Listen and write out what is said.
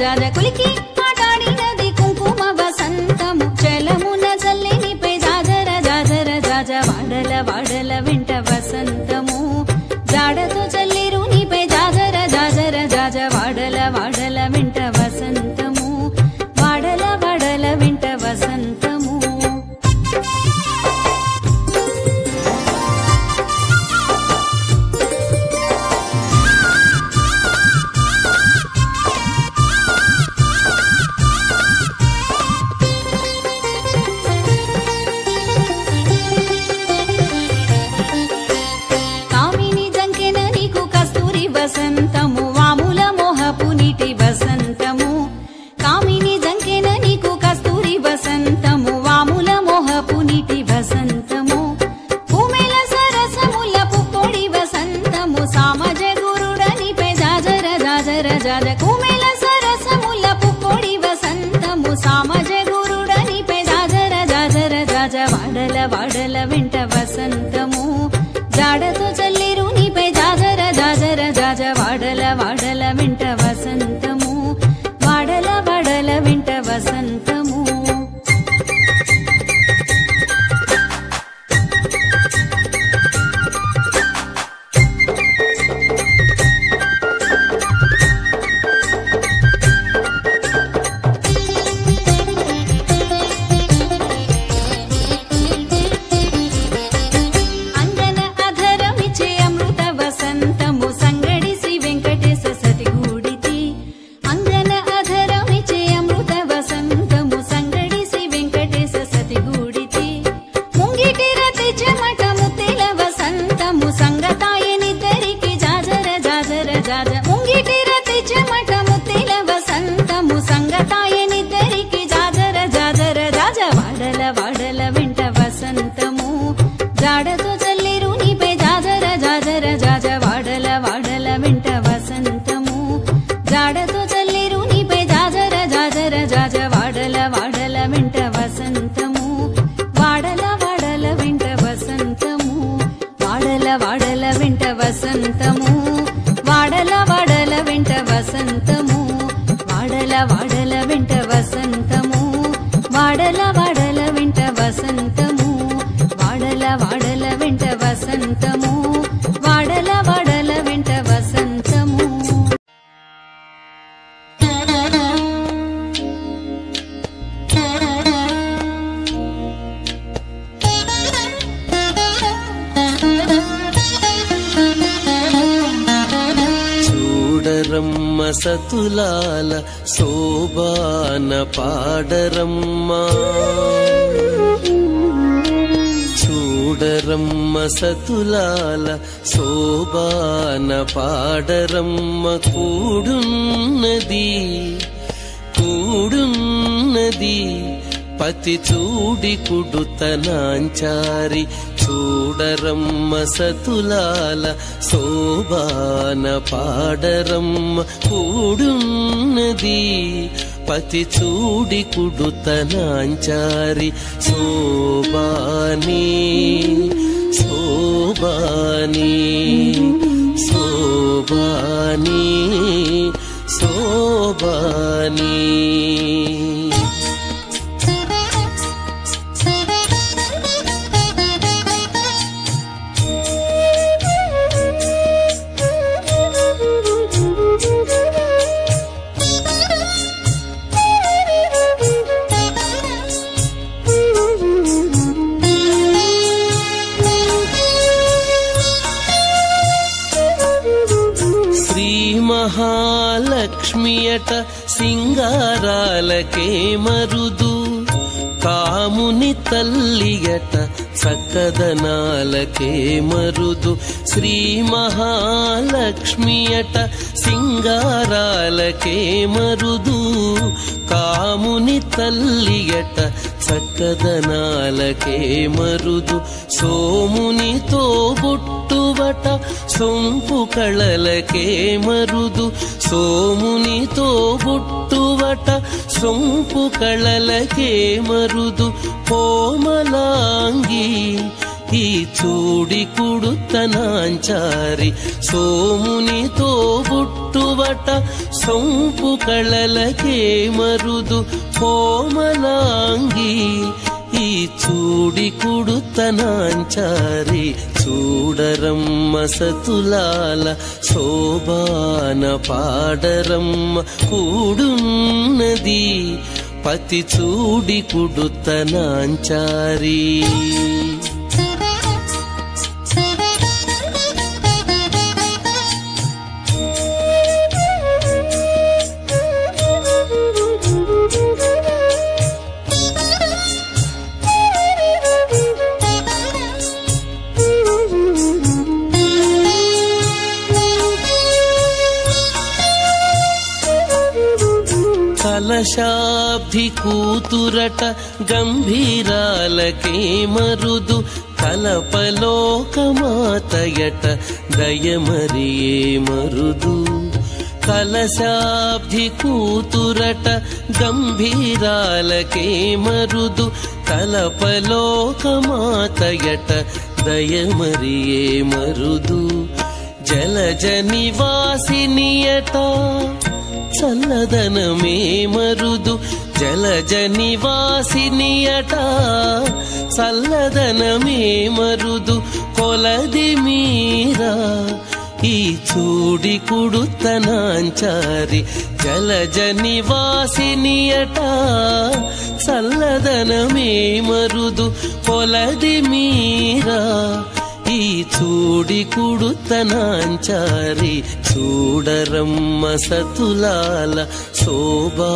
జాజ కులికి ఆటాడినది కుంకుమ వసంతము చలమున చల్లినిపై జాజర జాజర జాజ వాడల వాడల వెంట వసంతము జాడతో చల్లిరు నీపై జాజర జాజర జాజ వాడల వాడల వెంట వసంతము వాడల వాడల వెంట వసంతము వసంతము వాముల మోహపు నీటి వసంతము కామిని జంకెన నీకు కస్తూరి వసంతము వాముల మోహపు నీటి వసంతము పూమెల సరసముల పుప్పొడి వసంతము సామజ గురుడనిపై జాజర జాజర జాజ పూమెల సరసముల పుప్పొడి వసంతము సామజ గురుడనిపై జాజర జాజర జాజ వాడల వాడల వెంట వసంతము జాడతో చల్లిరు నీపై జాజర జాజర జాజ వాడల వాడల వెంట వసంతము వాడల వాడల వెంట వసంతము వాడల వెంట వసంతము జాడతో చల్లిరు నీపై జాజర జాజర జాజ వాడల వాడల వెంట వసంతము జాడతో చల్లిరు నీపై జాజర జాజర జాజ వాడల వాడల వెంట వసంతము వాడల వాడల వెంట వసంతము వాడల వాడల వెంట వసంతము వాడల వాడల వెంట వసంతము వాడల వాడల వెంట వసంతము వాడల వాడల వెంట వసంతము వాడల వాడల వెంట వసంతము వాడల వాడల వెంట వసంతము చూడరమ్మ సతులాల శోభాన పాడరమ్మ చూడరమ్మ సతులాల శోభాన పాడరమ్మ కూడున్నది కూడున్నది పతి చూడి కుడుతనాంచారి చూడరమ్మ సతులాల శోభాన పాడరమ్మ కూడున్నది పతి చూడి కుడుతనాంచారి శోభాని శోభాని శోభాని శోభాని మహాలక్ష్మియట సింగారాలకే మరుదు కాముని తల్లియట చక్కదనాలకే మరుదు శ్రీ మహాలక్ష్మియట సింగారాలకే మరుదు కాముని తల్లియట చక్కదనాలకే మరుదు సోమునితో బుట్టువట సొంపు కళలకే మరుదు సోమునితో బుట్టువట సొంపు కళలకే మరుదు కోమలాంగి ఈ చూడి కుడుతనాంచారి సోమునితో బుట్టు ಬುಟ್ಟುವಟ ಸೊಂಪು ಕಳಲಕೆ ಮರುದು ಕೋಮಲಾಂಗಿ ఈ చూడి కుడుతనాంచారి చూడరమ్మ సతులాల శోభాన పాడరమ్మ కూడున్నది పతి చూడి కుడుతనాంచారి కలశాబ్ది కూతురట గంభీరాలకే మరుదు కలపలోకమాతయట దయమరియే మరుదు కలశాబ్ది కూతురట గంభీరాలకే మరుదు కలపలోకమాతయట దయమరియే మరుదు జలజ నివాసినియట చల్లదనమే మరుదు జలజ నివాసినియట చల్లదనమే మరుదు కొలది మీరా ఈ చూడి కుడుతనాంచారి జలజ నివాసినియట చల్లదనమే మరుదు కొలది మీరా ఈ చూడి కుడుతనాంచారి చూడరమ్మ సతులాల శోభా